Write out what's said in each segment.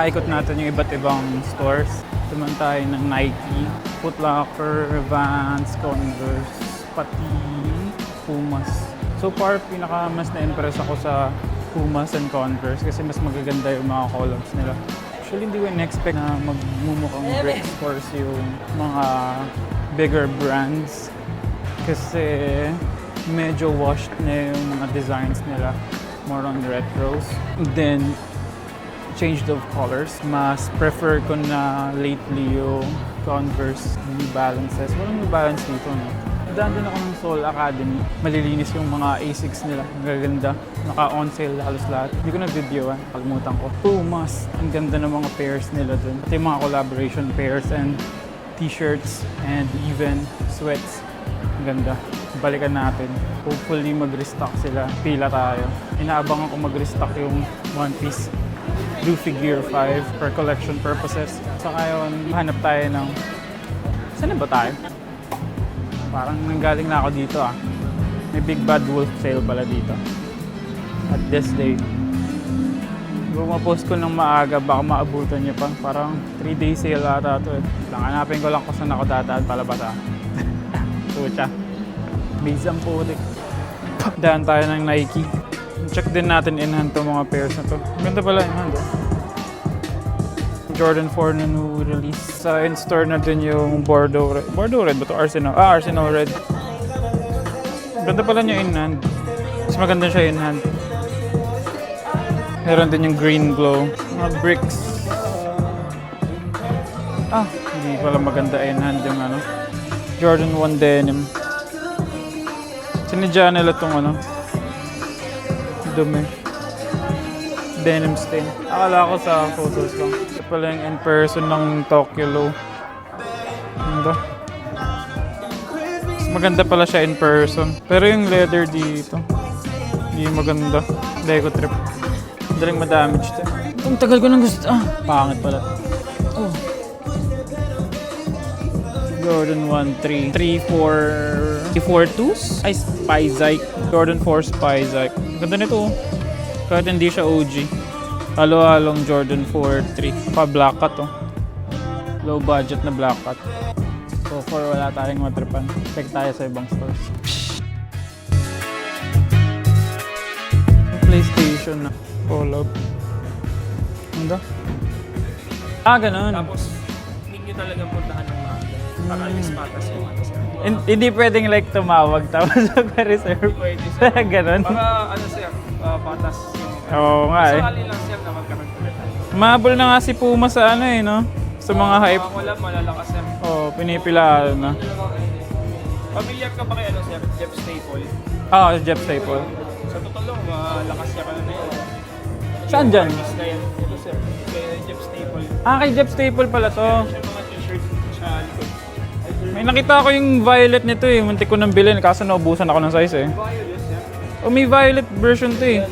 Maikot natin yung iba't ibang stores. Tuman tayo ng Nike, Foot Locker, Vans, Converse, pati Pumas. So far, mas na-impress ako sa Pumas and Converse kasi mas magaganda yung mga collabs nila. Actually, hindi ko in-expect na magmumukhang brick stores yung mga bigger brands kasi medyo washed na yung mga designs nila. More on retros. Then, changed of colors. Mas prefer ko na lately yung Converse New Balances. Walang New Balance dito, no? Daan din ako ng Soul Academy. Malilinis yung mga A6 nila. Ang gaganda. Naka-on sale halos lahat. Hindi ko na video, kalimutan ko. Pumas. Ang ganda ng mga pairs nila dun. At yung mga collaboration pairs and t-shirts and even sweats. Ang ganda. Balikan natin. Hopefully mag-restock sila. Pila tayo. Inaabangan ko mag-restock yung One Piece Blue Figure 5 for collection purposes. Saka yun, hanap tayo ng... Saan na ba tayo? Parang nanggaling na ako dito May Big Bad Wolf sale pala dito. At this day. Kung ma-post ko ng maaga, baka maabutan niya pa. Parang 3-day sale ata ito Hanapin ko lang kung saan ako dadaan palabas Pucha. Base ang putik. Daan tayo ng Nike. Check din natin in-hand to mga pairs na to. Ganda pala in-hand Jordan 4 na new release. Sa in-store na din yung Bordeaux Red. Bordeaux Red ba ito? Arsenal. Arsenal Red. Ganda pala niya in-hand. Mas maganda siya in-hand. Meron din yung Green Glow. Mga bricks. Hindi pala maganda in-hand yung Jordan 1 denim. Sinidya nila itong dumi. Denim stain. Akala ko sa photos lang. Ito pala yung in-person ng Tokyo Low. Ganda. Mas maganda pala siya in person. Pero yung leather dito, hindi maganda. Lego trip. Madaling madamage ito. Ang tagal ko nang gusto. Pangit pala. Jordan 1 3 4 2s? Ay, Spyzike. Jordan 4 Spyzike. Ganda nito Kahit hindi siya OG. Halo-halong Jordan 4 3. Pa-black cut Low budget na black cut. So far wala tayong matripan. Check tayo sa ibang stores. PlayStation na. Collab. Ano? Ganun. Tapos, hindi nyo talagang puntahan ng mga para ispatas yung Hindi pwedeng like tumawag tapos mag-reserve. Pwede sir. Ganun. Para sir, patas yung... Oo nga Sakali lang sir na magkaroon ulit. Mahabol na nga si Puma sa no? Sa mga hype. Mga collab, malalakas sir. Pinipilaan na. Familiar ka ba kay sir? Jeff Staple? Jeff Staple. Sa totoo lang, malakas niya ka na yun. Saan dyan? Artist na yan. Ito sir, kay Jeff Staple. Kay Jeff Staple pala to. Siya mga t-shirt sa likod. May nakita ko yung violet nito Muntik ko nang bilhin kaso naubusan ako ng size Violet sir. May violet version to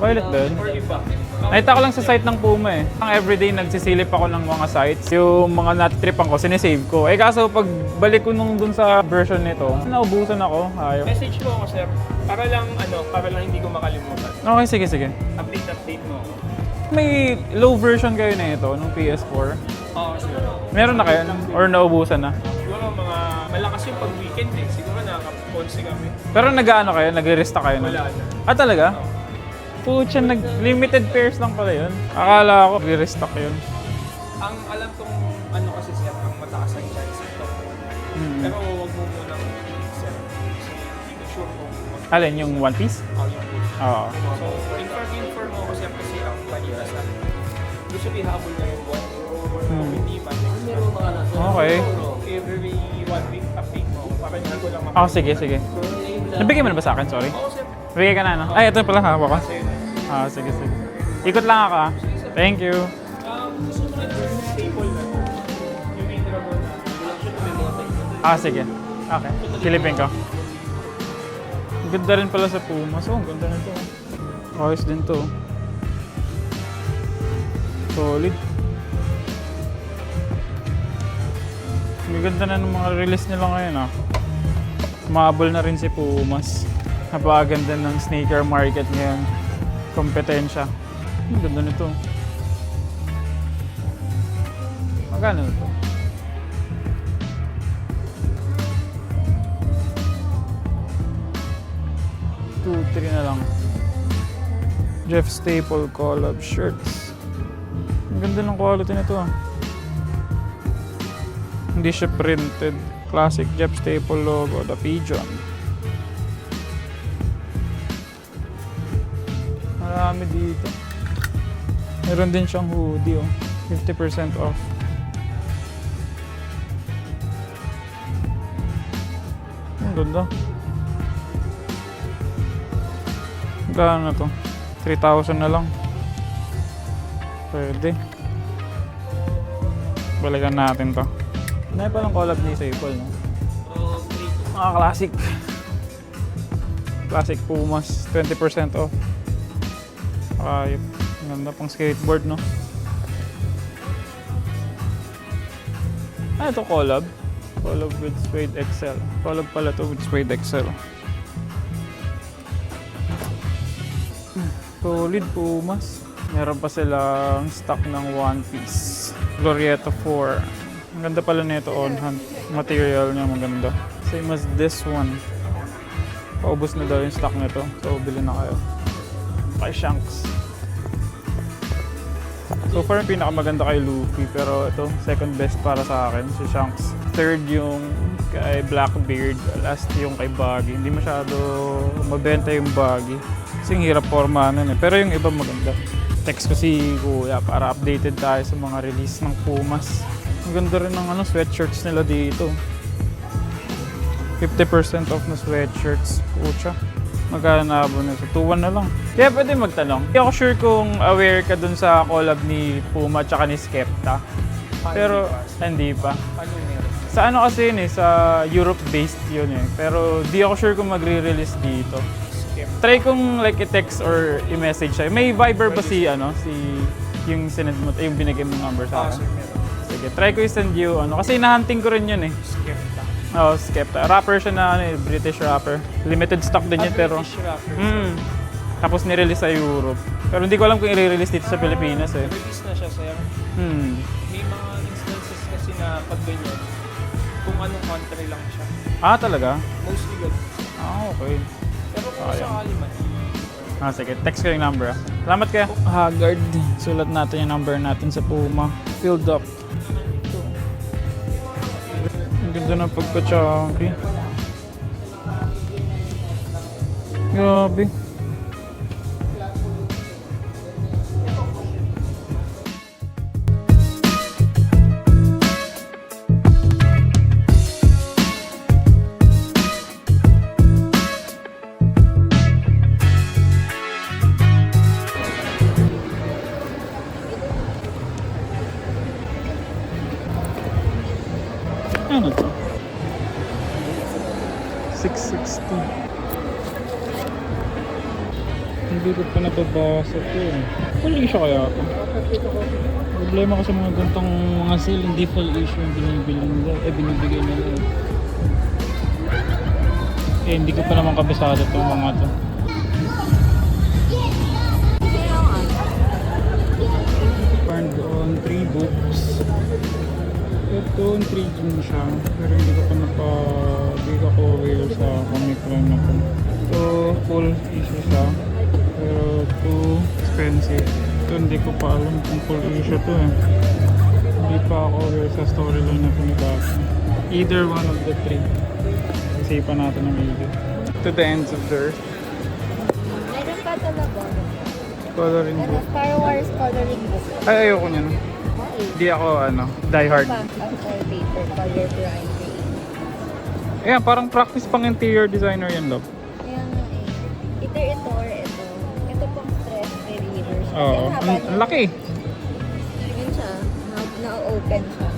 Violet din. Or iba. Nakita ko lang sa site ng Puma Ang everyday nagsisilip ako ng mga sites. Yung mga natitripan ko, sinesave ko. Kaso pag balik ko dun sa version nito, naubusan ako. Ayaw. Message mo ako sir. Para lang hindi ko makalimutan. Okay, sige. Update mo ako. May low version kayo na ito, nung PS4. Oo sir. Meron na kayo? Or naubusan na? Siguro mga malakas yung pag-weekend Siguro nakaka-ponsi kami. Pero nag-ano kayo? Nag-restock kayo na? Wala na. Talaga? Pucha, limited pairs lang pala yun. Akala ko, re-restock yun. Ang alam kong kasi sir, ang mataas ang chance ito. Pero huwag mo munang sir. Kasi hindi ko sure kung Alin, yung One Piece? yung Oo. So, inform mo ko sir kasi ang kanina sa usually habol na yung buwan. Or hindi pa. Okay. Every 1 week update mo ako para hindi ko lang Sige. Nabigay mo na ba sa akin? Sorry. Oo sir. Bigay ka na, Ay, ito pala hawak ko. Sige. Ikot lang ako Thank you. Susunod staple na. Yung main dragon na. Sige. Okay. Silipin ko. Ang ganda rin pala sa Puma. Ang ganda na ito. Ayos din to. Solid. Ang ganda na ng mga release nila ngayon Mahabol na rin si Pumas. Napakaganda ng sneaker market ngayon. Kompetensya. Ang ganda nito. Magkano ito? $2-3 na lang. Jeff Staple collab shirts. Ang ganda ng quality nito ah. Hindi siya printed. Classic Jeff Staple logo, the pigeon. Marami dito. Meron din siyang hoodie oh. 50% off. Ang ganda. Magkano na to? 3,000 na lang. Pwede. Balikan natin to. Ano pa lang collab ni Staple, no? Mga classic. Classic Pumas. 20% off. Ayop. Ang ganda pang skateboard, no? Ano ito collab? Collab with Suede XL. Collab pala to with Suede XL. Solid Pumas. Meron pa silang stock ng One Piece. Glorieta 4. Ang ganda pala nito on hand. Material niya maganda. Same as this one. Paubos na daw yung stock nito. So, bilhin na kayo. Kay Shanks. So far, yung pinakamaganda kay Luffy. Pero ito, second best para sa akin, si Shanks. Third yung kay Blackbeard. Last yung kay Buggy. Hindi masyado mabenta yung Buggy. Kasi ang hirap formahan eh. Pero yung iba maganda. Text ko si Kuya para updated tayo sa mga release ng Pumas. Ang ganda rin ng sweatshirts nila dito. 50% off na sweatshirts. Pucha. Magkano na ba nito? 2-1 na lang. Kaya pwede magtanong. Hindi ako sure kung aware ka dun sa collab ni Puma tsaka ni Skepta. Pero hindi pa. Ano meron? Sa ano kasi yun eh, sa Europe-based yun eh. Pero di ako sure kung magre-release dito. Try kong like i-text or i-message siya. May Viber ba si yung sinend mo, yung binigay mo number sa akin? Sir, meron. Sige, try ko i-send you kasi hinahunting ko rin yun eh. Skepta. Oh, Skepta. Rapper siya na British rapper. Limited stock din yun pero British rapper. tapos ni-release sa Europe. Pero hindi ko alam kung i-release dito sa Pilipinas eh. Release na siya, sir. May mga instances kasi na pag ganyan, kung anong country lang siya. Ah, talaga? Mostly good. Ah, okay. Pero kung sakali man, Sige, text ko yung number. Salamat kaya. Haggard. Sulat natin yung number natin sa Puma. Filled up. Ang ganda ng pagka-chunky. Grabe. Ano to? 660. Hindi ko pa nababasa to eh. Full issue kaya ako? Problema ko sa mga gantong mga sale, hindi full issue yung binibili nila. Binibigay nila eh. Hindi ko pa naman kabisado itong mga to. Found on 3 books. Ito, 3 din siya. Pero hindi ko pa hindi ko aware sa comic lang na to. So, full issue siya. Pero too expensive. Ito, hindi ko pa alam kung full issue to eh. Hindi pa ako aware sa storyline na pinabasa. Either one of the 3. Isipan natin ang video. To the ends of the earth. Meron pa talaga. Coloring Ano, book. Star Wars coloring book. Ay, ayoko niya. Hindi ako, die hard. After paper, color primary. Ayan, parang practice pang interior designer yan, love. Kaya nga eh. Either ito or ito. Ito pang stress relievers. Kasi Oo. ang haba Ang niya. laki. Yun siya. Na-open siya.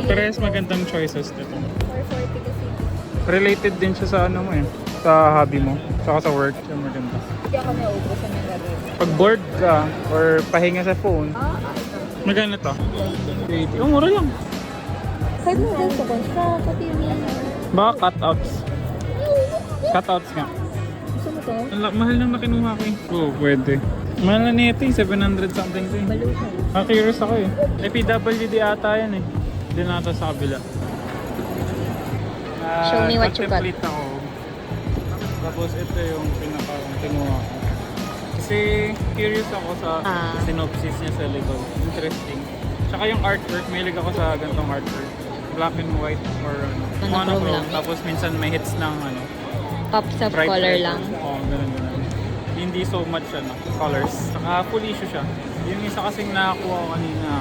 Parehas magandang choices dito. 440 kasi. Related din siya sa ano mo eh. Sa hobby mo. Saka sa work. Siya maganda. Hindi ako naubusan ng gagawin. Pag bored ka or pahinga sa phone, Ito. maganda to. 80. Oh, mura lang. Kahit mo gusto ko sa katimi. Baka cutouts. Cutouts nga. Gusto mo to? Mahal nang nakinuha ko eh. Oo, pwede. Mahal na nito yung 700 something to eh. Balusan. Curious ako eh. PWD ata yan eh. Hindi na ata sa kabila. Show me what you got. Contemplate ako. Tapos ito yung pinakang kinuha ko. Kasi curious ako sa synopsis niya sa likod. Interesting. Tsaka yung artwork, mahilig ako sa ganitong artwork. Black and white or Monochrome lang. Tapos minsan may hits ng Pops of bright color red. lang. Oo, ganun. Hindi so much colors. Saka full issue siya. Yung isa kasing nakakuha ko kanina,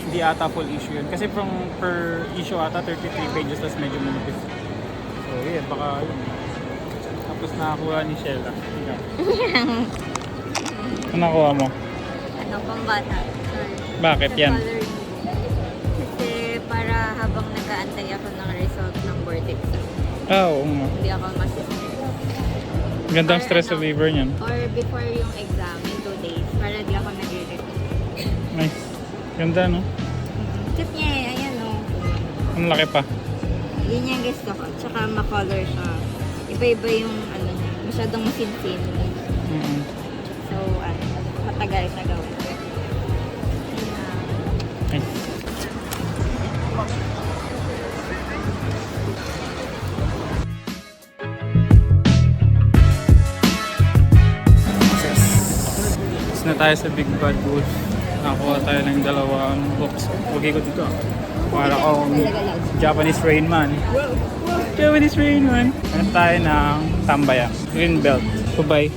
hindi ata full issue yun. Kasi per issue ata 33 pages, tas medyo manipis. So yeah, baka yun. Tapos nakakuha ni Shella. Ano nakuha mo? Ano, pambata. Bakit yan? Kasi para habang nag-aantay ako ng result ng board exam, Oo nga. hindi ako masistress. Gandang Or stress ano, reliever niyan. Or before yung exam in 2 days, para di ako nag-read. Nice. Ganda no? Cute niya eh, ayan o. Ang laki pa. Yun yung gusto ko. Tsaka makolor siya. Iba-iba yung ano niya. Masyadong masinsin. Mm-hmm. So, matagal na gawin. Nice. Tapos na tayo sa Big Bad Wolf. Nakakuha tayo ng dalawang box. Huwag ko dito. Para akong Japanese Rain Man. Japanese Rain Man. Ano tayo ng Tambaya. Green Belt. Kubay.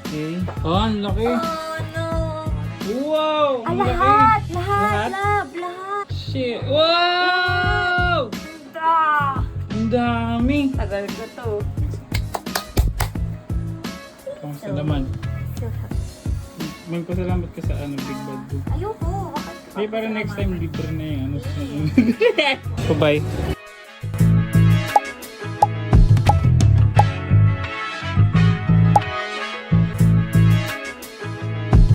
Okay. Oh, ang laki. Wow! Ang laki. Lahat! Lahat? Lahat! Shit. Wow! Ang dami. Tagal ko to. Kamusta naman? Magpasalamat ka sa Big Bad Wolf. Ayoko. Hindi, para next time libre na yung Kubay.